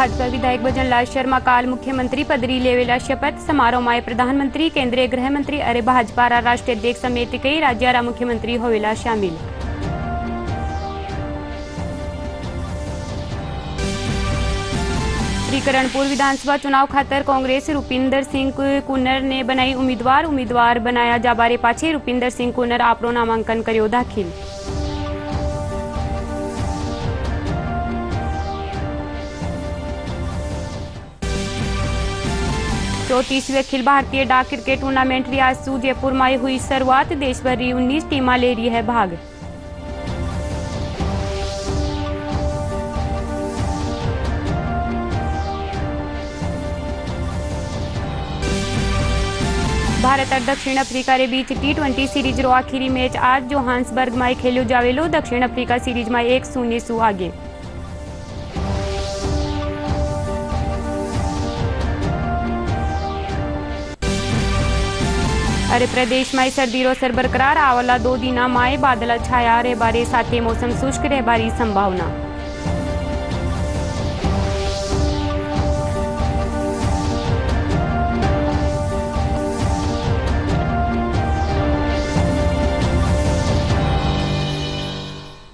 भाजपा विधायक भजनलाल शर्मा काल मुख्यमंत्री पदरी लेवेला शपथ समारोह में प्रधानमंत्री केंद्रीय गृहमंत्री अरे भाजपा राष्ट्रीय अध्यक्ष समेत कई राज्यारा मुख्यमंत्री होवेला शामिल। श्रीकरणपुर विधानसभा चुनाव खातर कांग्रेस रूपिंदर सिंह कुन्नर ने बनाई उम्मीदवार बनाया जाबारे पाछे रूपिंदर सिंह कुन्नर आपरो नामांकन कर्यो दाखिल। चौतीसवें अखिल भारतीय डाक क्रिकेट टूर्नामेंट रियासू जयपुर में हुई शुरुआत। देश भर की 19 टीमां ले रही है भाग। भारत और दक्षिण अफ्रीका के बीच T20 सीरीज रो आखिरी मैच आज जोहान्सबर्ग में खेलो जावेलो। दक्षिण अफ्रीका सीरीज में 1-0 सु आगे। अरे प्रदेश में सर्दी रो असर बरकरार। आवला 2 दिना में बादल छाया रहे बारे साथे मौसम शुष्क रहबारी संभावना।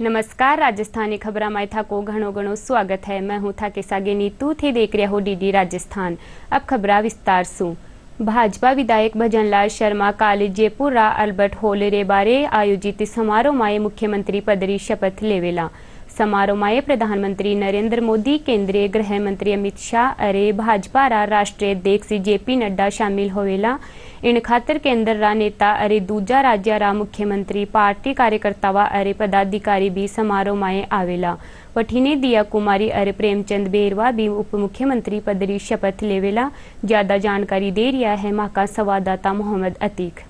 नमस्कार, राजस्थानी खबरा में था को घणो स्वागत है। मैं हूं था के सागे नीतू थे देख रहे हो DD राजस्थान। अब खबरा विस्तार सु। भाजपा विधायक भजनलाल शर्मा काल जयपुर रा अल्बर्ट हॉल रे बारे आयोजित समारोह में मुख्यमंत्री पदरी शपथ लेवेला। समारोह में प्रधानमंत्री नरेंद्र मोदी, केंद्रीय गृह मंत्री अमित शाह अरे भाजपा रा राष्ट्रीय अध्यक्ष JP नड्डा शामिल होवेला। इन खातर केंद्र रा नेता अरे दूजा राज्य रा मुख्यमंत्री, पार्टी कार्यकर्तावा अरे पदाधिकारी भी समारोह में आवेला। वठीने दिया कुमारी अरे प्रेमचंद बेरवा भी उप मुख्यमंत्री पदरी शपथ लेवेला। ज्यादा जानकारी दे रिया है महाका संवाददाता मोहम्मद अतीक।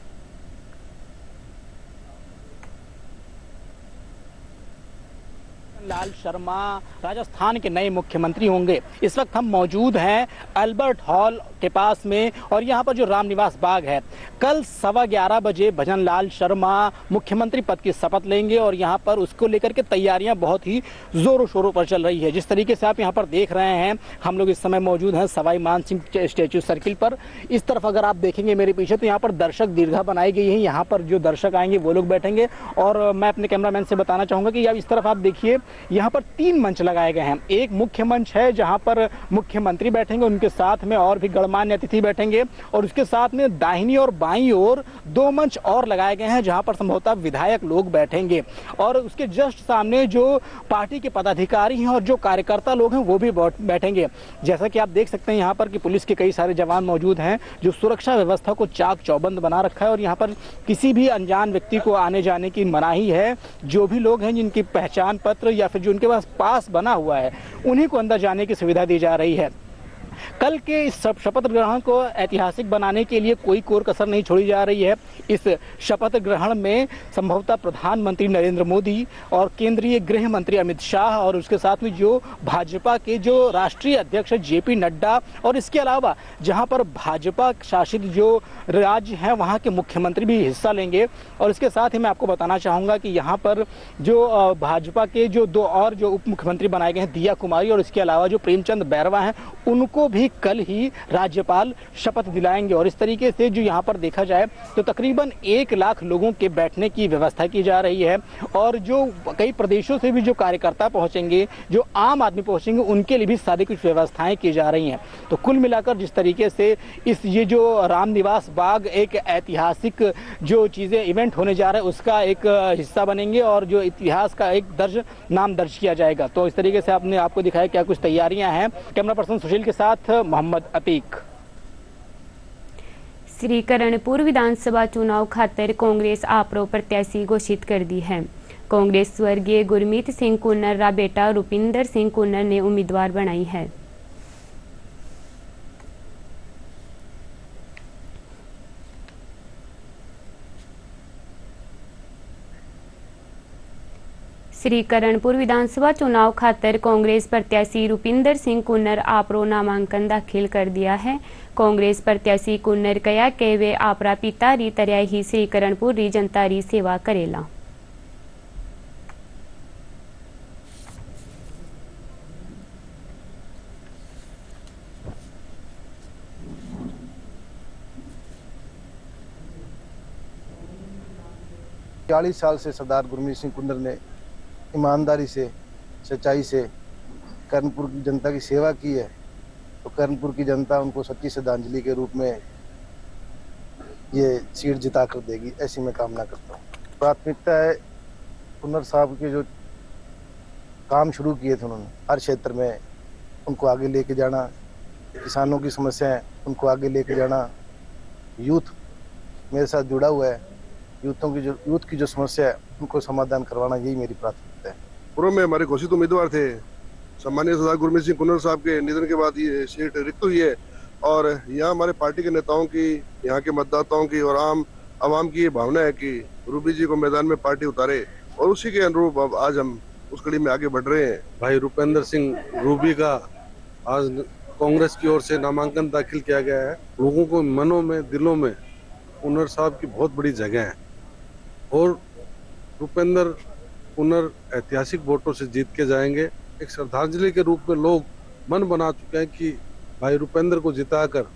लाल शर्मा राजस्थान के नए मुख्यमंत्री होंगे। इस वक्त हम मौजूद हैं अल्बर्ट हॉल के पास में और यहाँ पर जो रामनिवास बाग है, कल 11:15 बजे भजनलाल शर्मा मुख्यमंत्री पद की शपथ लेंगे और यहाँ पर उसको लेकर के तैयारियां बहुत ही जोरों शोरों पर चल रही है। जिस तरीके से आप यहाँ पर देख रहे हैं, हम लोग इस समय मौजूद हैं सवाई मानसिंह स्टैच्यू सर्किल पर। इस तरफ अगर आप देखेंगे मेरे पीछे तो यहाँ पर दर्शक दीर्घा बनाई गई है। यहाँ पर जो दर्शक आएंगे वो लोग बैठेंगे और मैं अपने कैमरामैन से बताना चाहूँगा कि अब इस तरफ आप देखिए, यहाँ पर 3 मंच लगाए गए हैं। एक मुख्य मंच है जहाँ पर मुख्यमंत्री बैठेंगे, उनके साथ में और भी गणमान्य अतिथि बैठेंगे और उसके साथ में दाहिनी और बाईं ओर 2 मंच और लगाए गए हैं जहाँ पर संभवतः विधायक लोग बैठेंगे और उसके जस्ट सामने जो पार्टी के पदाधिकारी हैं और जो कार्यकर्ता लोग हैं वो भी बैठेंगे। जैसा कि आप देख सकते हैं यहाँ पर कि पुलिस के कई सारे जवान मौजूद हैं जो सुरक्षा व्यवस्था को चाक चौबंद बना रखा है और यहाँ पर किसी भी अनजान व्यक्ति को आने जाने की मनाही है। जो भी लोग हैं जिनकी पहचान पत्र या फिर जो उनके पास पास बना हुआ है उन्हीं को अंदर जाने की सुविधा दी जा रही है। कल के इस शपथ ग्रहण को ऐतिहासिक बनाने के लिए कोई कोर कसर नहीं छोड़ी जा रही है। इस शपथ ग्रहण में संभवतः प्रधानमंत्री नरेंद्र मोदी और केंद्रीय गृह मंत्री अमित शाह और उसके साथ में जो भाजपा के जो राष्ट्रीय अध्यक्ष JP नड्डा और इसके अलावा जहां पर भाजपा शासित जो राज्य हैं वहां के मुख्यमंत्री भी हिस्सा लेंगे। और इसके साथ ही मैं आपको बताना चाहूँगा कि यहाँ पर जो भाजपा के जो 2 और जो उप मुख्यमंत्री बनाए गए हैं, दिया कुमारी और इसके अलावा जो प्रेमचंद बैरवा हैं, उनको भी कल ही राज्यपाल शपथ दिलाएंगे। और इस तरीके से जो यहाँ पर देखा जाए तो तकरीबन 1 लाख लोगों के बैठने की व्यवस्था की जा रही है और जो कई प्रदेशों से भी जो कार्यकर्ता पहुंचेंगे, जो आम आदमी पहुंचेंगे, उनके लिए भी सारी कुछ व्यवस्थाएं की जा रही हैं। तो कुल मिलाकर जिस तरीके से ये जो रामनिवास बाग एक ऐतिहासिक जो चीज़ें इवेंट होने जा रहा है उसका एक हिस्सा बनेंगे और जो इतिहास का एक नाम दर्ज किया जाएगा। तो इस तरीके से आपने आपको दिखाया क्या कुछ तैयारियां हैं। कैमरा पर्सन सुशील के साथ मोहम्मद अतीक। श्रीकरणपुर विधानसभा चुनाव खातर कांग्रेस आपरो प्रत्याशी घोषित कर दी है। कांग्रेस स्वर्गीय गुरमीत सिंह कुन्नर रा बेटा रूपिंदर सिंह कुन्नर ने उम्मीदवार बनाई है। श्रीकरणपुर विधानसभा चुनाव खातर कांग्रेस प्रत्याशी रूपिंदर सिंह कुन्नर आपरो नामांकन दाखिल कर दिया है। कांग्रेस प्रत्याशी कुन्नर कया के वे आपरा पिता री तरह ही श्रीकरणपुर री जनता री सेवा करेला। 40 साल से सरदार गुरमीत सिंह कुंदर ने ईमानदारी से, सच्चाई से कर्णपुर की जनता की सेवा की है, तो कर्णपुर की जनता उनको सच्ची श्रद्धांजलि के रूप में ये सीट जिता कर देगी, ऐसी मैं कामना करता हूँ। प्राथमिकता है कुंदर साहब के जो काम शुरू किए थे उन्होंने हर क्षेत्र में, उनको आगे लेके जाना, किसानों की समस्याएं उनको आगे लेके जाना। यूथ मेरे साथ जुड़ा हुआ है, यूथ की जो समस्या है उनको समाधान करवाना, यही मेरी प्राथमिकता है। पूर्व में हमारे घोषित उम्मीदवार थे सम्मानीय सरदार गुरमीत सिंह कुंदर साहब के निधन के बाद ये सीट रिक्त हुई है और यहाँ हमारे पार्टी के नेताओं की, यहाँ के मतदाताओं की और आवाम की ये भावना है कि रूबी जी को मैदान में पार्टी उतारे और उसी के अनुरूप अब आज हम उस कड़ी में आगे बढ़ रहे हैं। भाई रूपेंद्र सिंह रूबी का आज कांग्रेस की ओर से नामांकन दाखिल किया गया है। लोगों को मनों में, दिलों में कुंवर साहब की बहुत बड़ी जगह है और रूपेंद्र कुंवर ऐतिहासिक वोटों से जीत के जाएंगे। एक श्रद्धांजलि के रूप में लोग मन बना चुके हैं कि भाई रूपेंद्र को जिताकर।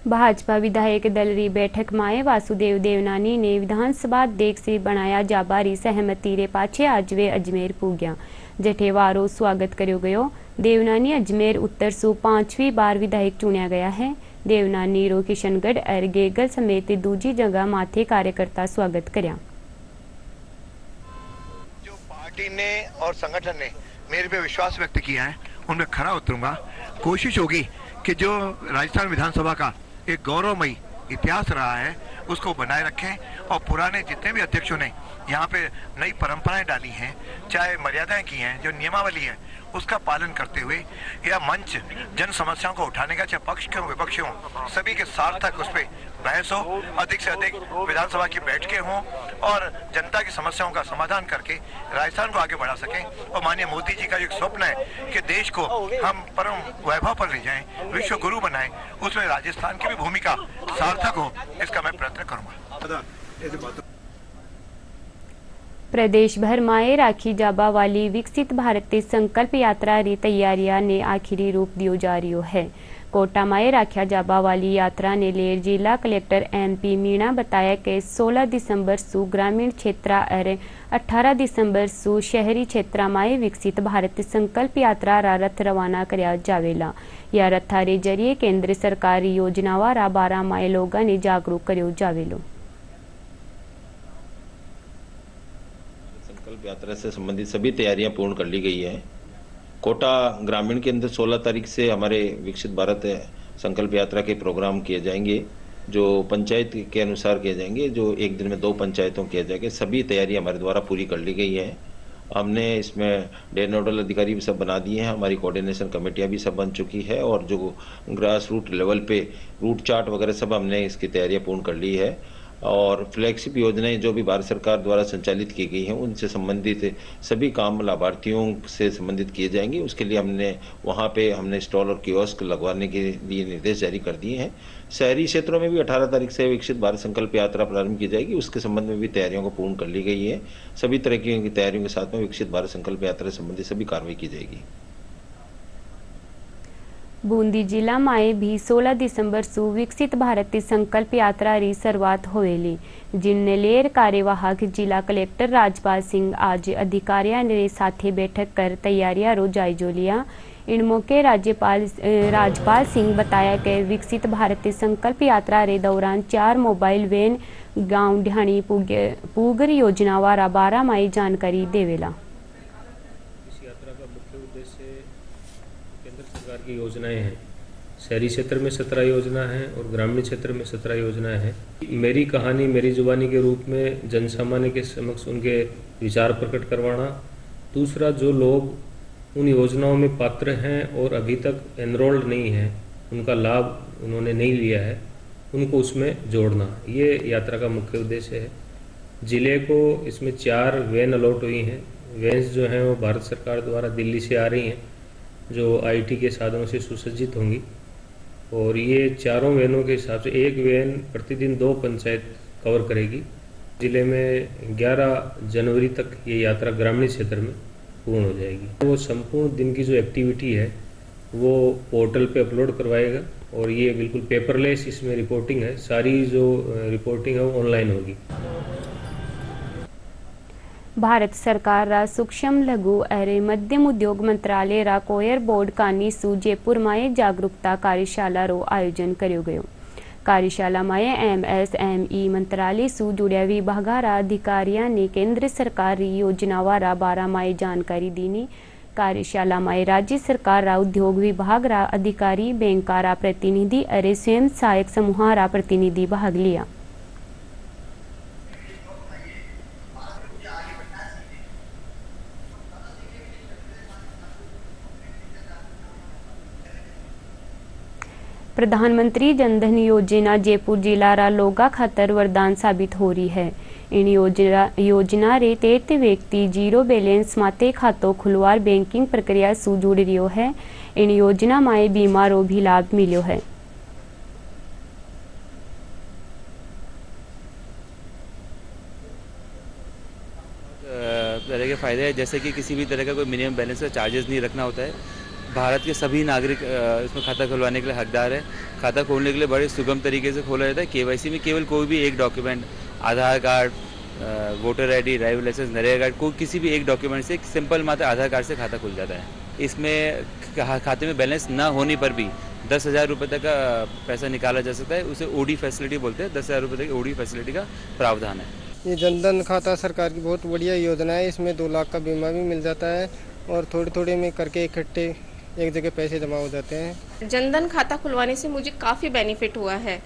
भाजपा विधायक दल री बैठक माए वासुदेव देवनानी ने विधानसभा अध्यक्ष से बनाया जाबारी सहमति रे पाछे आज वे अजमेर पूग्या, जठे वारो स्वागत करो गयो। देवनानी अजमेर उत्तर सु 5वीं बार विधायक चुनिया गया है। देवनानी रो किशनगढ़ और गेगल समेत दूजी जगह माथे कार्यकर्ता स्वागत करया। जो पार्टी ने और संगठन ने मेरे पे विश्वास व्यक्त किया है उनमें खरा उतरूंगा। कोशिश होगी कि जो राजस्थान विधानसभा का एक गौरवमयी इतिहास रहा है उसको बनाए रखें और पुराने जितने भी अध्यक्षों ने यहाँ पे नई परंपराएं डाली हैं, चाहे मर्यादाएं की हैं, जो नियमावली है उसका पालन करते हुए यह मंच जन समस्याओं को उठाने का, चाहे पक्ष के हों विपक्ष हों, सभी के सार्थक उस पर बहस हो, अधिक से अधिक विधानसभा की बैठकें हों और जनता की समस्याओं का समाधान करके राजस्थान को आगे बढ़ा सकें। और माननीय मोदी जी का जो एक स्वप्न है कि देश को हम परम वैभव पर ले जाएं, विश्व गुरु बनाएं, उसमें राजस्थान की भी भूमिका सार्थक हो, इसका मैं प्रयत्न करूंगा। प्रदेश भर में राखी जाबा वाली विकसित भारत संकल्प यात्रा री तैयारियां ने आखिरी रूप दियो जा रही है। कोटा में राख्या जाबा वाली यात्रा ने लेर जिला कलेक्टर MP मीणा बताया कि 16 दिसंबर सु ग्रामीण क्षेत्र और 18 दिसंबर सु शहरी क्षेत्र में विकसित भारत संकल्प यात्रा रा रथ रवाना करया जावेला। या रथा रे जरिए केंद्र सरकार योजनावा रा बारा में लोगों ने जागरूक करयो जावेलो। संकल्प यात्रा से संबंधित सभी तैयारियां पूर्ण कर ली गई है। कोटा ग्रामीण के अंदर 16 तारीख से हमारे विकसित भारत संकल्प यात्रा के प्रोग्राम किए जाएंगे, जो पंचायत के अनुसार किए जाएंगे, जो एक दिन में 2 पंचायतों किया जाएगा। सभी तैयारी हमारे द्वारा पूरी कर ली गई है। हमने इसमें डे नोडल अधिकारी भी सब बना दिए हैं, हमारी कोऑर्डिनेशन कमेटियां भी सब बन चुकी है और जो ग्रास रूट लेवल पे रूट चार्ट वगैरह सब हमने इसकी तैयारियां पूर्ण कर ली है। और फ्लैगशिप योजनाएं जो भी भारत सरकार द्वारा संचालित की गई हैं उनसे संबंधित सभी काम लाभार्थियों से संबंधित किए जाएंगे। उसके लिए हमने स्टॉल और कियोस्क लगवाने के लिए निर्देश जारी कर दिए हैं। शहरी क्षेत्रों में भी 18 तारीख से विकसित भारत संकल्प यात्रा प्रारंभ की जाएगी, उसके संबंध में भी तैयारियों को पूर्ण कर ली गई है। सभी तरह की तैयारियों के साथ में विकसित भारत संकल्प यात्रा से संबंधित सभी कार्रवाई की जाएगी। बूंदी जिला में भी 16 दिसंबर सु विकसित भारत संकल्प यात्रा री शुरुआत होवेली, जिनने लेर कार्यवाहक जिला कलेक्टर राजपाल सिंह आज अधिकारियों ने साथे बैठक कर तैयारियां रो जायजो लिया। इन मौके राजपाल सिंह बताया कि विकसित भारत संकल्प यात्रा रे दौरान 4 मोबाइल वैन गांव ढाणी पूगर योजना वारा 12 मई जानकारी देवेला। केंद्र सरकार की योजनाएं हैं, शहरी क्षेत्र में 17 योजना है और ग्रामीण क्षेत्र में 17 योजनाएं हैं। मेरी कहानी मेरी जुबानी के रूप में जन सामान्य के समक्ष उनके विचार प्रकट करवाना। दूसरा, जो लोग उन योजनाओं में पात्र हैं और अभी तक एनरोल्ड नहीं हैं, उनका लाभ उन्होंने नहीं लिया है, उनको उसमें जोड़ना, ये यात्रा का मुख्य उद्देश्य है। जिले को इसमें 4 वैन अलॉट हुई हैं। वैन्स जो हैं वो भारत सरकार द्वारा दिल्ली से आ रही हैं, जो IT के साधनों से सुसज्जित होंगी और ये चारों वैनों के हिसाब से एक वैन प्रतिदिन 2 पंचायत कवर करेगी। जिले में 11 जनवरी तक ये यात्रा ग्रामीण क्षेत्र में पूर्ण हो जाएगी। वो संपूर्ण दिन की जो एक्टिविटी है वो पोर्टल पे अपलोड करवाएगा और ये बिल्कुल पेपरलेस इसमें रिपोर्टिंग है। सारी जो रिपोर्टिंग है वो ऑनलाइन होगी। भारत सरकार रा सूक्ष्म लघु अरे मध्यम उद्योग मंत्रालय रा कोयर बोर्ड कानी सु जयपुर में जागरूकता कार्यशाला रो आयोजन कर्यो गयो। कार्यशाला में MSME मंत्रालय सु जुड़िया विभागारा अधिकारियों ने केंद्र सरकार री योजनावारा बारा में जानकारी दीनी। कार्यशाला में राज्य सरकार रा उद्योग विभाग रा अधिकारी, बैंका रा प्रतिनिधि अरे स्वयं सहायक समूह रा प्रतिनिधि भाग लिया। प्रधानमंत्री जनधन योजना जयपुर जिला रा लोगा खातर वरदान साबित हो रही है। इन योजना रे 33 व्यक्ति जीरो बैलेंस माते खातों खुलवार बैंकिंग प्रक्रिया सु जुड़ रियो है। इन योजना में बीमारों भी लाभ मिलो है। तरह के फायदे हैं, जैसे कि किसी भी तरह का कोई मिनिमम बैलेंस का चार्जेस नहीं रखना होता है। भारत के सभी नागरिक इसमें खाता खुलवाने के लिए हकदार है। खाता खोलने के लिए बड़े सुगम तरीके से खोला जाता है। KYC में केवल कोई भी एक document, Aadhaar card, voter ID, driving licence, NREGA card, कोई किसी भी एक डॉक्यूमेंट से सिंपल मात्र आधार कार्ड से खाता खुल जाता है। इसमें खाते में बैलेंस ना होने पर भी 10,000 रुपये तक का पैसा निकाला जा सकता है। उसे OD फैसिलिटी बोलते हैं। 10,000 रुपये तक OD फैसिलिटी का प्रावधान है। ये जनधन खाता सरकार की बहुत बढ़िया योजना है। इसमें 2 लाख का बीमा भी मिल जाता है और थोड़े थोड़े में करके इकट्ठे एक जगह पैसे जमा हो जाते हैं। जनधन खाता खुलवाने से मुझे काफ़ी बेनिफिट हुआ है।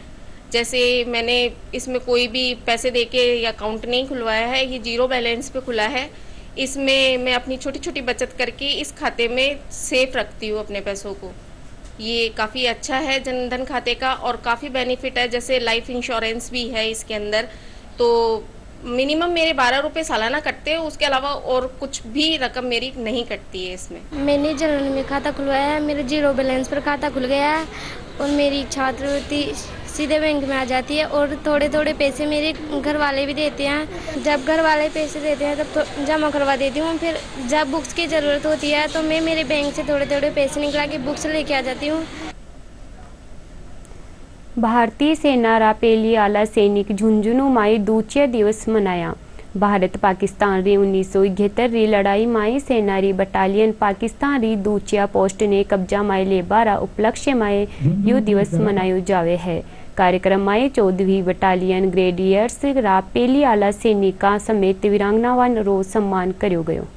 जैसे मैंने इसमें कोई भी पैसे देके या अकाउंट नहीं खुलवाया है, ये जीरो बैलेंस पे खुला है। इसमें मैं अपनी छोटी छोटी बचत करके इस खाते में सेफ रखती हूँ अपने पैसों को। ये काफ़ी अच्छा है जनधन खाते का और काफ़ी बेनिफिट है। जैसे लाइफ इंश्योरेंस भी है इसके अंदर, तो मिनिमम मेरे 12 रुपये सालाना कटते हैं। उसके अलावा और कुछ भी रकम मेरी नहीं कटती है इसमें। मैंने जनधन में खाता खुलवाया है, मेरे जीरो बैलेंस पर खाता खुल गया है और मेरी छात्रवृत्ति सीधे बैंक में आ जाती है और थोड़े थोड़े पैसे मेरे घर वाले भी देते हैं। जब घर वाले पैसे देते हैं तब तो जमा करवा देती हूँ। फिर जब बुक्स की ज़रूरत होती है तो मैं मेरे बैंक से थोड़े थोड़े पैसे निकला के बुक्स लेके आ जाती हूँ। भारतीय सेना रा पहली आला सैनिक झुंझुनू माई दूसरा दिवस मनाया। भारत पाकिस्तान री 1971 री लड़ाई माई सेना री बटालियन पाकिस्तान री दूसरा पोस्ट ने कब्जा माई लेबारा उपलक्ष्य माई यू दिवस मनायो जावे है। कार्यक्रम माई 14वीं बटालियन ग्रेडियर्स रा पहली आला सैनिका समेत वीरांगनावान रो सम्मान करो गयो।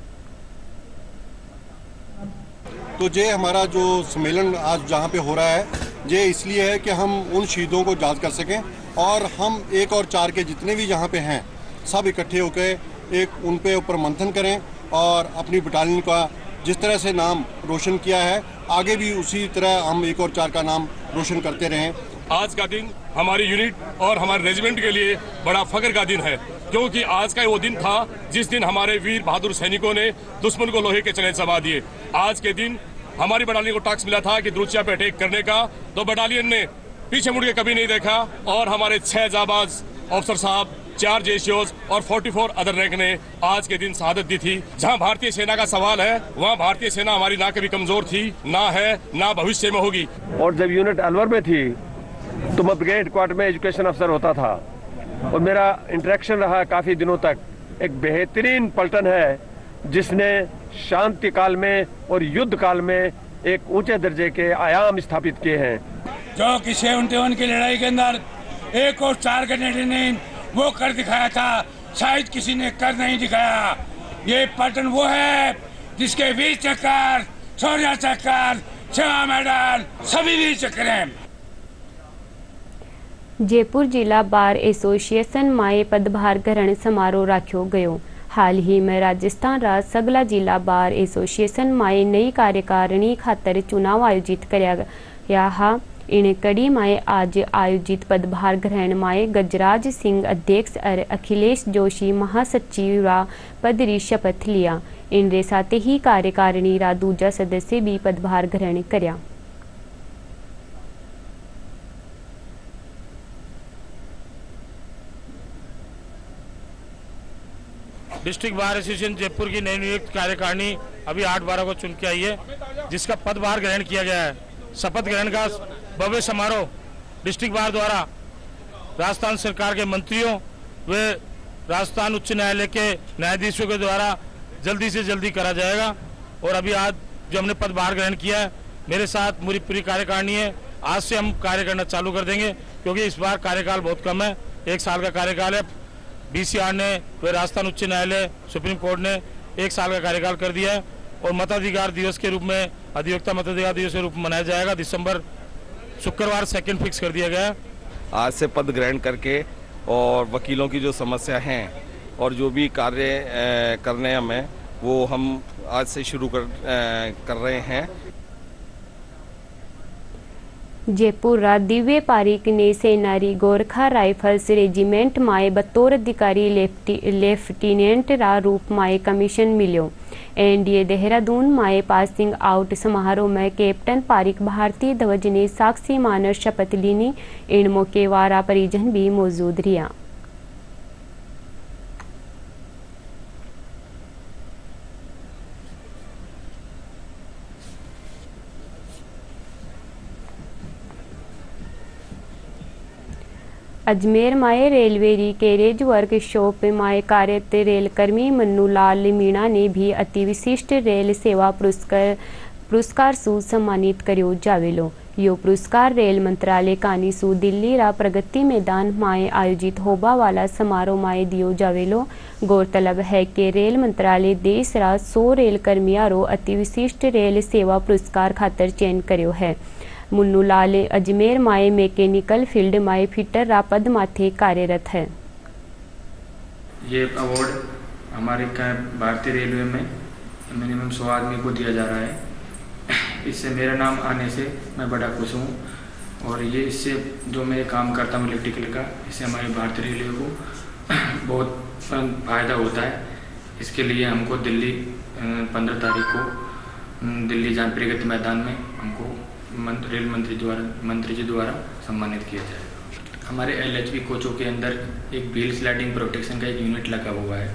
तो जे हमारा जो सम्मेलन आज जहाँ पे हो रहा है, ये इसलिए है कि हम उन शहीदों को याद कर सकें और हम 1 और 4 के जितने भी यहाँ पे हैं सब इकट्ठे होकर एक उन पे ऊपर मंथन करें और अपनी बटालियन का जिस तरह से नाम रोशन किया है आगे भी उसी तरह हम 1 और 4 का नाम रोशन करते रहें। आज का दिन हमारी यूनिट और हमारे रेजिमेंट के लिए बड़ा फख्र का दिन है, क्योंकि आज का वो दिन था जिस दिन हमारे वीर बहादुर सैनिकों ने दुश्मन को लोहे के चने चबा दिए। आज के दिन हमारी बटालियन को टास्क मिला था कि द्रुचिया पे अटैक करने का, तो बटालियन ने पीछे मुड़ के कभी नहीं देखा और हमारे 6 जाबाज ऑफिसर साहब, 4 JCOs और 44 अदर रैंक ने आज के दिन शहादत दी थी। जहां भारतीय सेना का सवाल है वहां भारतीय सेना हमारी ना कभी कमजोर थी, ना है, ना भविष्य में होगी। और जब यूनिट अलवर में थी तो मैं ब्रिगेड हेडक्वार्टर में एजुकेशन अफसर होता था और मेरा इंटरेक्शन रहा काफ़ी दिनों तक। एक बेहतरीन पलटन है जिसने शांति काल में और युद्ध काल में एक ऊंचे दर्जे के आयाम स्थापित किए हैं। जो कि 71 की लड़ाई के अंदर 1 और 4 कैडेट ने वो कर दिखाया था, शायद किसी ने कर नहीं दिखाया। ये पलटन वो है जिसके 20 चक्कर, शौर्य चक्कर, सेवा मेडल, सभी 20 चक्कर हैं। जयपुर जिला बार एसोसिएशन माए पदभार ग्रहण समारोह राख्यो गयो। हाल ही में राजस्थान राज्य सगला जिला बार एसोसिएशन माए नई कार्यकारिणी खातर चुनाव आयोजित कराया गया हा। इन कड़ी माए आज आयोजित पदभार ग्रहण माए गजराज सिंह अध्यक्ष और अखिलेश जोशी महासचिव रा पद री शपथ लिया। इन साथ ही कार्यकारिणी रा दूजा सदस्य भी पदभार ग्रहण करया। डिस्ट्रिक्ट बार एसोसिएशन जयपुर की नवनियुक्त कार्यकारिणी अभी 8/12 को चुन के आई है, जिसका पदभार ग्रहण किया गया है। शपथ ग्रहण का भव्य समारोह डिस्ट्रिक्ट बार द्वारा राजस्थान सरकार के मंत्रियों व राजस्थान उच्च न्यायालय के न्यायाधीशों के द्वारा जल्दी से जल्दी करा जाएगा। और अभी आज जो हमने पदभार ग्रहण किया है, मेरे साथ मेरी पूरी कार्यकारिणी है। आज से हम कार्य करना चालू कर देंगे, क्योंकि इस बार कार्यकाल बहुत कम है, 1 साल का कार्यकाल है। BCR ने व राजस्थान उच्च न्यायालय सुप्रीम कोर्ट ने 1 साल का कार्यकाल कर दिया है। और मताधिकार दिवस के रूप में अधिवक्ता मताधिकार दिवस के रूप में मनाया जाएगा। दिसंबर शुक्रवार 2 फिक्स कर दिया गया है। आज से पद ग्रहण करके और वकीलों की जो समस्या हैं और जो भी कार्य करने हमें, वो हम आज से शुरू कर रहे हैं। जयपुर दिव्य पारिक ने सेनारी गोरखा राइफल्स रेजिमेंट माए बतौर अधिकारी लेफ्टिनेंट रा रूप माए कमीशन मिलो। NDA देहरादून माए पासिंग आउट समारोह में कैप्टन पारिक भारतीय ध्वज ने साक्षी मानस शपथ लीनी। इन मौके वारा परिजन भी मौजूद रिया। अजमेर माए रेलवे री कैरेज वर्कशॉप माए कार्यरत रेल कर्मी मन्नू लाल मीणा ने भी अति विशिष्ट रेल सेवा पुरस्कार सु सम्मानित करियो जावेलो। यो पुरस्कार रेल मंत्रालय कानी सु दिल्ली रा प्रगति मैदान माए आयोजित होबा वाला समारोह माए दियो जावेलो। गौरतलब है कि रेल मंत्रालय देश रा 100 रेल कर्मियों रो अति विशिष्ट रेल सेवा पुरस्कार खातर चयन करियो है। मुन्नू लाल अजमेर माए मैकेनिकल फील्ड माए फिटर रा पद माथे कार्यरत है। ये अवार्ड हमारे भारतीय रेलवे में मिनिमम 100 आदमी को दिया जा रहा है। इससे मेरा नाम आने से मैं बड़ा खुश हूँ। और ये इससे जो मैं काम करता हूँ इलेक्ट्रिकल का, इससे हमारे भारतीय रेलवे को बहुत फ़ायदा होता है। इसके लिए हमको दिल्ली 15 तारीख को दिल्ली जहाँ प्रगति मैदान में हमको रेल मंत्री जी द्वारा सम्मानित किया जाएगा। हमारे LHB कोचों के अंदर एक व्हील स्लाइडिंग प्रोटेक्शन का एक यूनिट लगा हुआ है।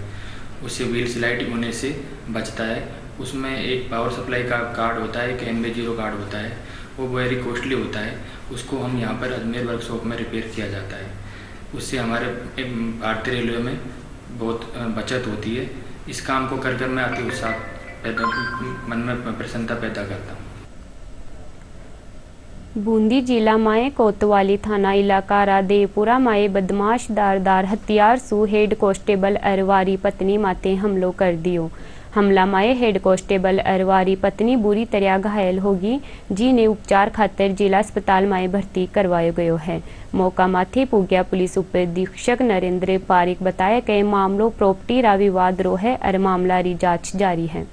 उससे व्हील स्लाइड होने से बचता है। उसमें एक पावर सप्लाई का कार्ड होता है, एक NB0 कार्ड होता है, वो वेरी कॉस्टली होता है। उसको हम यहाँ पर अजमेर वर्कशॉप में रिपेयर किया जाता है। उससे हमारे भारतीय रेलवे में बहुत बचत होती है। इस काम को कर मैं अति उत्साह मन में प्रसन्नता पैदा करता हूँ। बूंदी जिला माए कोतवाली थाना इलाका रा देवपुरा माए बदमाश दारदार हथियार सु हेड कांस्टेबल अरवारी पत्नी माते हमलो कर दियो। हमला माए हेड कांस्टेबल अरवारी पत्नी बुरी तरह घायल होगी, जिन्हें उपचार खातर जिला अस्पताल माए भर्ती करवायो गयो है। मौका माथे पुग्या पुलिस उप अधीक्षक नरेंद्र पारिक बताया कि मामलो प्रॉपर्टी रा विवाद रो है और मामला री जांच जारी है।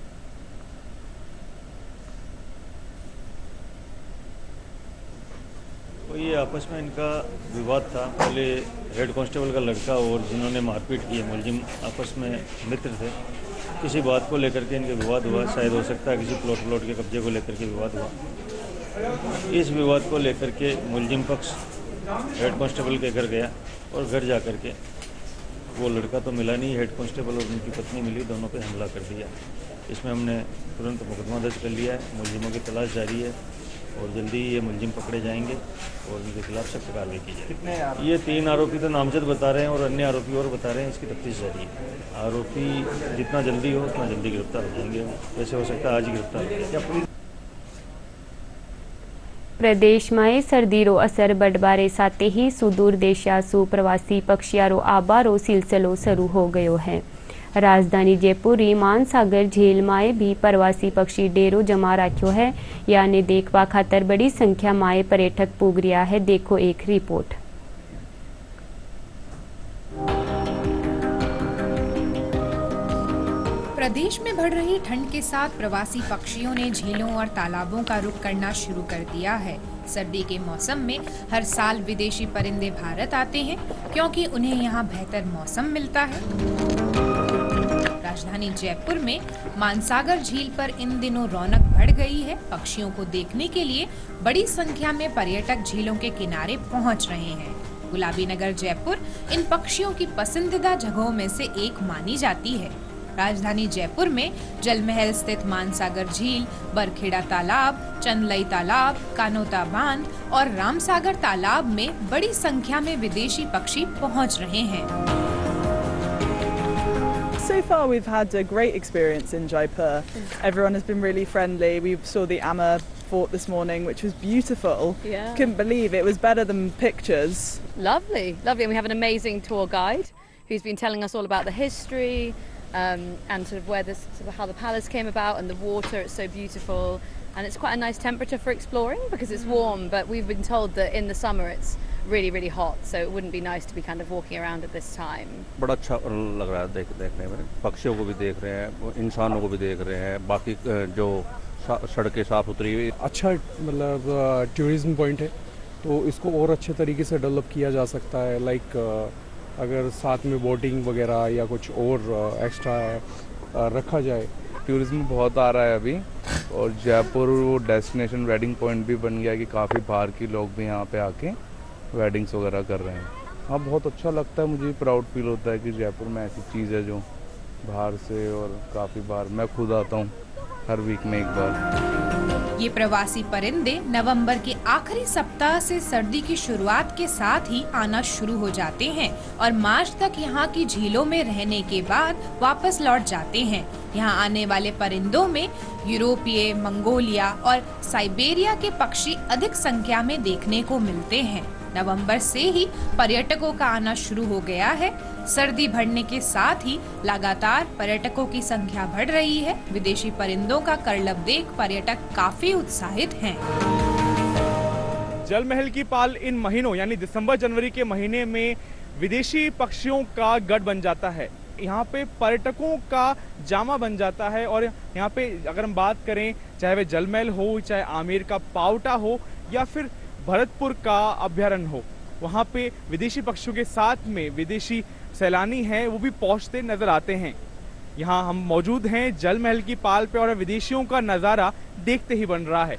ये आपस में इनका विवाद था। पहले हेड कांस्टेबल का लड़का और जिन्होंने मारपीट की है मुलजिम आपस में मित्र थे। किसी बात को लेकर के इनके विवाद हुआ। शायद हो सकता है किसी प्लॉट के कब्जे को लेकर के विवाद हुआ। इस विवाद को लेकर के मुलजिम पक्ष हेड कांस्टेबल के घर गया और घर जा कर के वो लड़का तो मिला नहीं, हेड कांस्टेबल और उनकी पत्नी मिली, दोनों पे हमला कर दिया। इसमें हमने तुरंत मुकदमा दर्ज कर लिया है। मुलजिमों की तलाश जारी है और जल्दी ये मुलजिम पकड़े जाएंगे और उनके खिलाफ सख्त कार्रवाई की जाएगी। कितने ये 3 आरोपी तो नामजद बता रहे हैं और अन्य आरोपी और बता रहे हैं। इसकी तफ्तीश जारी है। आरोपी जितना जल्दी हो उतना जल्दी गिरफ्तार हो जाएंगे। वैसे हो सकता है आज ही गिरफ्तार हो जाए। प्रदेश में सर्दी रो असर बढ़बारे साथे ही सुदूर देशासु प्रवासी पक्षियारो आबारो सिलसिलो शुरू हो गयो है। राजधानी जयपुर मान सागर झील माए भी प्रवासी पक्षी डेरो जमा राख्यो है, यानी देखवा खातर बड़ी संख्या माए पर्यटक पुग रिया है। देखो एक रिपोर्ट। प्रदेश में बढ़ रही ठंड के साथ प्रवासी पक्षियों ने झीलों और तालाबों का रुख करना शुरू कर दिया है। सर्दी के मौसम में हर साल विदेशी परिंदे भारत आते हैं, क्योंकि उन्हें यहाँ बेहतर मौसम मिलता है। राजधानी जयपुर में मानसागर झील पर इन दिनों रौनक बढ़ गई है। पक्षियों को देखने के लिए बड़ी संख्या में पर्यटक झीलों के किनारे पहुंच रहे हैं। गुलाबी नगर जयपुर इन पक्षियों की पसंदीदा जगहों में से एक मानी जाती है। राजधानी जयपुर में जलमहल स्थित मानसागर झील, बरखेड़ा तालाब, चंदलई तालाब, कानोता बांध और रामसागर तालाब में बड़ी संख्या में विदेशी पक्षी पहुंच रहे हैं। So far we've had a great experience in Jaipur. Everyone has been really friendly. We saw the Amma Fort this morning, which was beautiful. Yeah. Couldn't believe it was better than pictures. Lovely, lovely. And we have an amazing tour guide who's been telling us all about the history and sort of where this, sort of how the palace came about and the water. It's so beautiful. And it's quite a nice temperature for exploring because it's warm, but we've been told that in the summer it's really, really hot, so it wouldn't be nice to be kind of walking around at this time. बड़ा अच्छा लग रहा है देखने में, पक्षियों को भी देख रहे हैं, इंसानों को भी देख रहे हैं, बाकी जो सड़कें साफ सुथरी हुई। अच्छा मतलब टूरिज्म पॉइंट है, तो इसको और अच्छे तरीके से डेवलप किया जा सकता है। लाइक अगर साथ में बोटिंग वगैरह या कुछ और एक्स्ट्रा रखा जाए। टूरिज्म बहुत आ रहा है अभी, और जयपुर वो डेस्टिनेशन वेडिंग पॉइंट भी बन गया कि काफ़ी बाहर के लोग भी यहाँ पे आके वेडिंग्स वगैरह कर रहे हैं। हाँ, बहुत अच्छा लगता है, मुझे प्राउड फील होता है कि जयपुर में ऐसी चीज़ है जो बाहर से और काफ़ी बार मैं खुद आता हूँ हर वीक में एक बार। ये प्रवासी परिंदे नवंबर के आखिरी सप्ताह से सर्दी की शुरुआत के साथ ही आना शुरू हो जाते हैं और मार्च तक यहाँ की झीलों में रहने के बाद वापस लौट जाते हैं। यहाँ आने वाले परिंदों में यूरोपीय, मंगोलिया और साइबेरिया के पक्षी अधिक संख्या में देखने को मिलते हैं। नवंबर से ही पर्यटकों का आना शुरू हो गया है। सर्दी बढ़ने के साथ ही लगातार पर्यटकों की संख्या बढ़ रही है। विदेशी परिंदों का करलब देख पर्यटक काफी उत्साहित हैं। जलमहल की पाल इन महीनों यानी दिसंबर जनवरी के महीने में विदेशी पक्षियों का गढ़ बन जाता है। यहाँ पे पर्यटकों का जामा बन जाता है और यहाँ पे अगर हम बात करें, चाहे वह जलमहल हो, चाहे आमेर का पावटा हो या फिर भरतपुर का अभ्यारण्य हो, वहाँ पे विदेशी पक्षियों के साथ में विदेशी सैलानी हैं वो भी पहुँचते नजर आते हैं। यहाँ हम मौजूद हैं जलमहल की पाल पे और विदेशियों का नज़ारा देखते ही बन रहा है।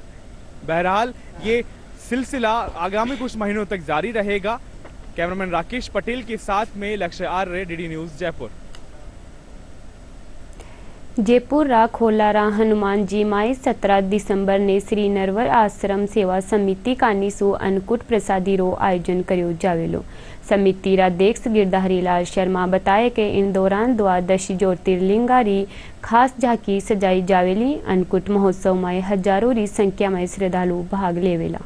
बहरहाल ये सिलसिला आगामी कुछ महीनों तक जारी रहेगा। कैमरामैन राकेश पटेल के साथ में लक्ष्य आर्य, डीडी न्यूज़ जयपुर। जयपुर रा खोलारा हनुमान जी माई 17 दिसंबर ने श्री नरवर आश्रम सेवा समिति कानीसु अन्नकूट प्रसादी रो आयोजन करियो जावेलो। समिति रा अध्यक्ष गिरधारी लाल शर्मा बताए कि इन दौरान द्वादश ज्योतिर्लिंगा री खास झांकी सजाई जावेली। अन्नकूट महोत्सव में हजारों री संख्या में श्रद्धालु भाग लेवेला।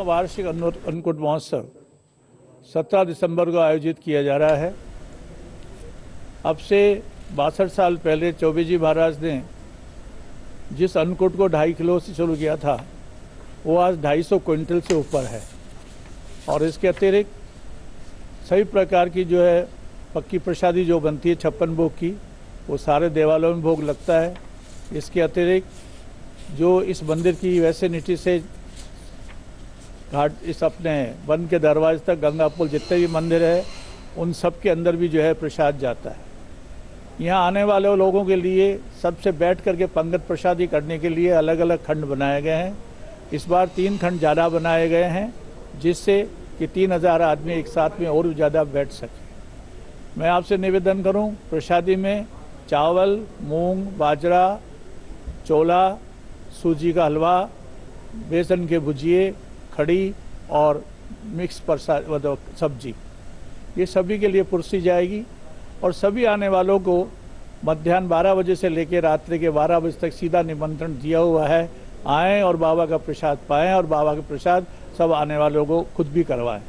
वार्षिक अन्नकूट महोत्सव 17 दिसंबर को आयोजित किया जा रहा है। अब से 62 साल पहले चौबे जी महाराज ने जिस अन्नकूट को 2.5 किलो से शुरू किया था वो आज 250 क्विंटल से ऊपर है। और इसके अतिरिक्त सभी प्रकार की जो है पक्की प्रसादी जो बनती है 56 भोग की, वो सारे देवालयों में भोग लगता है। इसके अतिरिक्त जो इस मंदिर की वैसे नीति से घाट इस अपने वन के दरवाजे तक गंगा पुल जितने भी मंदिर है उन सब के अंदर भी जो है प्रसाद जाता है। यहाँ आने वाले लोगों के लिए सबसे बैठ करके पंगत प्रसादी करने के लिए अलग अलग खंड बनाए गए हैं। इस बार 3 खंड ज़्यादा बनाए गए हैं जिससे कि 3000 आदमी एक साथ में और ज़्यादा बैठ सके। मैं आपसे निवेदन करूं, प्रसादी में चावल, मूंग, बाजरा, चोला, सूजी का हलवा, बेसन के भुजिए, खड़ी और मिक्स प्रसाद मतलब सब्जी, ये सभी के लिए पुरसी जाएगी। और सभी आने वालों को मध्याह्न 12 बजे से लेकर रात्रि के 12 बजे तक सीधा निमंत्रण दिया हुआ है। आएँ और बाबा का प्रसाद पाएँ और बाबा का प्रसाद सब आने वालों को खुद भी करवाएं।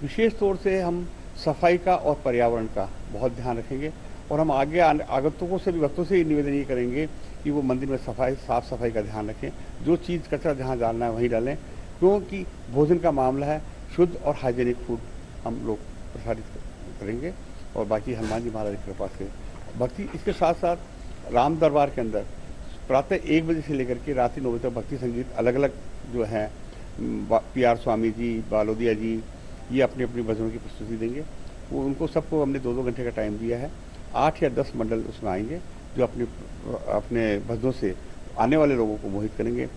विशेष तौर से हम सफाई का और पर्यावरण का बहुत ध्यान रखेंगे और हम आगे आगंतुकों से भी भक्तों से ही निवेदन ये करेंगे कि वो मंदिर में साफ सफाई का ध्यान रखें। जो चीज़ कचरा जहाँ डालना है वहीं डालें, क्योंकि भोजन का मामला है। शुद्ध और हाइजेनिक फूड हम लोग प्रसारित करेंगे और बाकी हनुमान जी महाराज की कृपा से भक्ति। इसके साथ साथ राम दरबार के अंदर प्रातः 1 बजे से लेकर के रात्रि 9 बजे तक भक्ति संगीत अलग अलग जो हैं PR स्वामी जी, बालोदिया जी, ये अपनी अपनी भजनों की प्रस्तुति देंगे। वो उनको सबको हमने 2-2 घंटे का टाइम दिया है। 8 या 10 मंडल उसमें आएंगे जो अपने भजनों से आने वाले लोगों को मोहित करेंगे।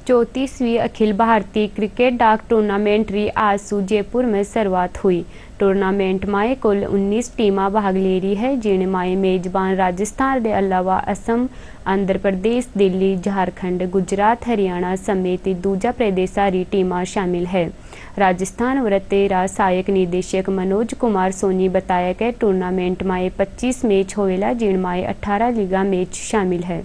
34वीं अखिल भारतीय क्रिकेट डाक टूर्नामेंट री आज सु जयपुर में शुरुआत हुई। टूर्नामेंट में कुल 19 टीमां भाग ले रही है, जिनमें मेजबान राजस्थान के अलावा असम, आंध्र प्रदेश, दिल्ली, झारखंड, गुजरात, हरियाणा समेत दूजा प्रदेशारी टीमां शामिल है। राजस्थान वृत्तेरा सहायक निदेशक मनोज कुमार सोनी बताया कि टूर्नामेंट में 25 मैच होवेला, जिनमें 18 लीगा मैच शामिल है।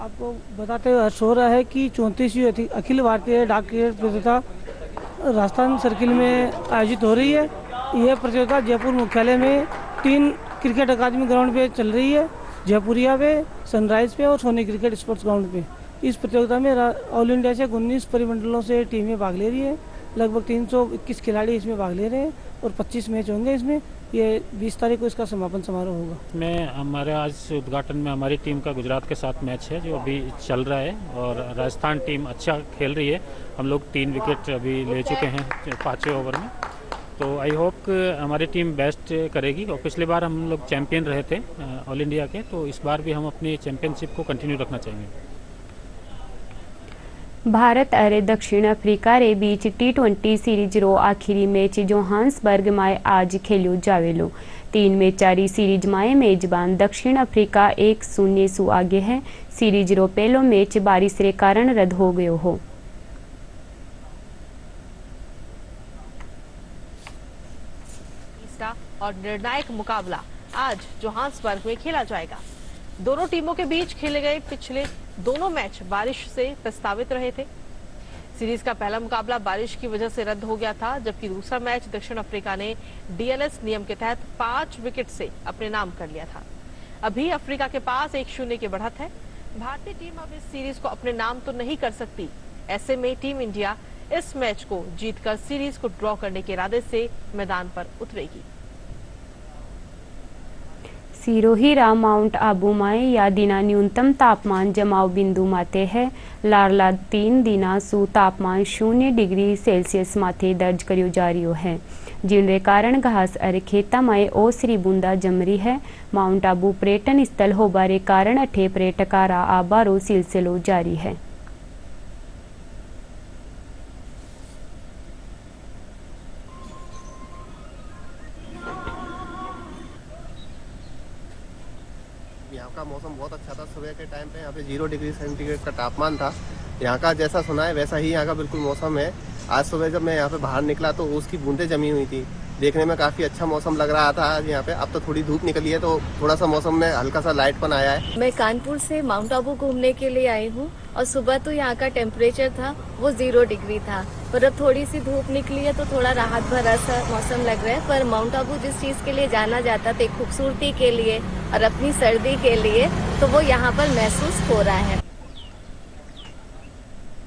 आपको बताते हुए हर्ष हो रहा है कि 34वीं अखिल भारतीय डाक क्रिकेट प्रतियोगिता राजस्थान सर्किल में आयोजित हो रही है। यह प्रतियोगिता जयपुर मुख्यालय में 3 क्रिकेट अकादमी ग्राउंड पे चल रही है, जयपुरिया पे, सनराइज पे और सोनी क्रिकेट स्पोर्ट्स ग्राउंड पे। इस प्रतियोगिता में ऑल इंडिया से 19 परिमंडलों से टीमें भाग ले रही है। लगभग 321 खिलाड़ी इसमें भाग ले रहे हैं और 25 मैच होंगे इसमें। ये 20 तारीख को इसका समापन समारोह होगा। हमारे आज उद्घाटन में हमारी टीम का गुजरात के साथ मैच है जो अभी चल रहा है और राजस्थान टीम अच्छा खेल रही है। हम लोग 3 विकेट अभी ले चुके हैं 5वें ओवर में, तो आई होप हमारी टीम बेस्ट करेगी। और पिछली बार हम लोग चैंपियन रहे थे ऑल इंडिया के, तो इस बार भी हम अपनी चैंपियनशिप को कंटिन्यू रखना चाहेंगे। भारत और दक्षिण अफ्रीका रे बीच T20 सीरीज रो आखिरी मैच जोहान्सबर्ग में आज खेलो जावेलो। 3 मैचारी सीरीज में मेजबान दक्षिण अफ्रीका 1-0 सु आगे है। सीरीज रो पहलो मैच बारिश रे कारण रद्द हो गयो हो। और निर्णायक मुकाबला आज जोहान्सबर्ग में खेला जाएगा। दोनों टीमों के बीच खेले गए पिछले दोनों मैच बारिश से प्रस्तावित रहे थे। सीरीज का पहला मुकाबला बारिश की वजह से रद्द हो गया था, जबकि दूसरा मैच दक्षिण अफ्रीका ने डीएलएस नियम के तहत 5 विकेट से अपने नाम कर लिया था। अभी अफ्रीका के पास 1-0 की बढ़त है। भारतीय टीम अब इस सीरीज को अपने नाम तो नहीं कर सकती। ऐसे में टीम इंडिया इस मैच को जीतकर सीरीज को ड्रॉ करने के इरादे से मैदान पर उतरेगी। सिरोही माउंट आबू में या दिना न्यूनतम तापमान जमाव बिंदु माथे है। लारला 3 दिना सु तापमान 0 डिग्री सेल्सियस माथे दर्ज करियो जा रही है, जिनके कारण घास और खेता में ओसरी बूंदा जमरी है। माउंट आबू पर्यटन स्थल होबारे कारण अठे पर्यटकारा आबारो सिलसिलो जारी है। यहाँ का मौसम बहुत अच्छा था। सुबह के टाइम पे यहाँ पे 0 डिग्री सेंटीग्रेड का तापमान था। यहाँ का जैसा सुना है वैसा ही यहाँ का बिल्कुल मौसम है। आज सुबह जब मैं यहाँ पे बाहर निकला तो उसकी बूंदें जमी हुई थी। देखने में काफ़ी अच्छा मौसम लग रहा था आज यहाँ पे। अब तो थोड़ी धूप निकली है तो थोड़ा सा मौसम में हल्का सा लाइटपन आया है। मैं कानपुर से माउंट आबू घूमने के लिए आई हूँ और सुबह तो यहाँ का टेम्परेचर था वो 0 डिग्री था, पर अब थोड़ी सी धूप निकली है तो थोड़ा राहत भरा सा मौसम लग रहा है। पर माउंट आबू जिस चीज़ के लिए जाना जाता था, खूबसूरती के लिए और अपनी सर्दी के लिए, तो वो यहाँ पर महसूस हो रहा है।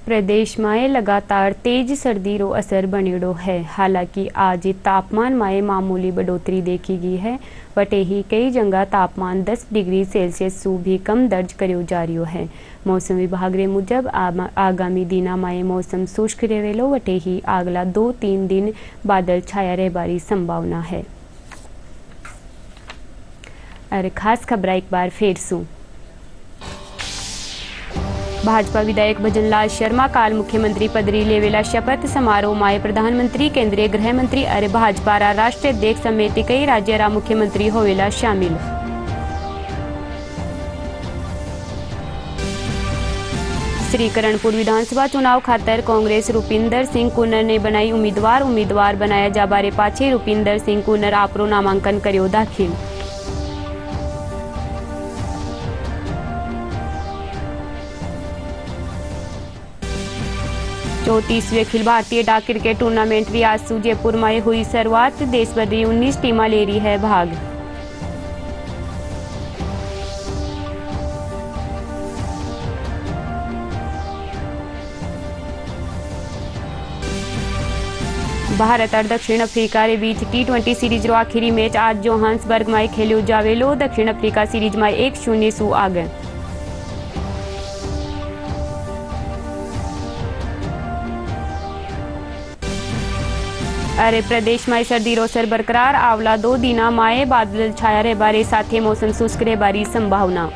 प्रदेश में लगातार तेज सर्दी रो असर बनेड़ो है। हालांकि आज तापमान में मामूली बढ़ोतरी देखी गई है, बटे ही कई जगह तापमान 10 डिग्री सेल्सियस सु भी कम दर्ज करियो जा रही है। मौसम विभाग रे मुजब आगामी दिना में मौसम शुष्क रहेलो, वटे ही अगला 2-3 दिन बादल छाया रहबारी संभावना है। और खास खबर एक बार फिर सु भाजपा विधायक भजनलाल शर्मा काल मुख्यमंत्री पदरी लेवेला शपथ समारोह में प्रधानमंत्री, केंद्रीय गृह मंत्री और भाजपा राष्ट्रीय अध्यक्ष समेत कई राज्य मुख्यमंत्री होवेला शामिल। श्री करणपुर विधानसभा चुनाव खातर कांग्रेस रूपिंदर सिंह कुनर ने बनाई उम्मीदवार बनाया जा बारे पाछे रूपिंदर सिंह कुनर आपरो नामांकन करियो दाखिल। चौतीसवीं अखिल भारतीय डाक क्रिकेट टूर्नामेंट रियासू जयपुर में हुई शुरुआत। देश भर की 19 टीमें ले रही है भाग। भारत और दक्षिण अफ्रीका के बीच T20 सीरीज रो आखिरी मैच आज जोहान्सबर्ग में खेलो जावेलो। दक्षिण अफ्रीका सीरीज में 1-0 सु आगे। अरे प्रदेश में सर्दी रो असर बरकरार आवला 2 दिना माए बादल छाया रहबारे साथे मौसम शुष्क रहबारी संभावना।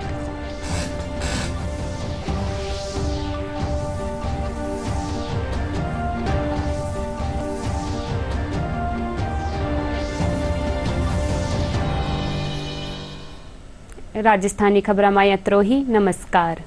राजस्थानी खबरां में यत्रो ही। नमस्कार।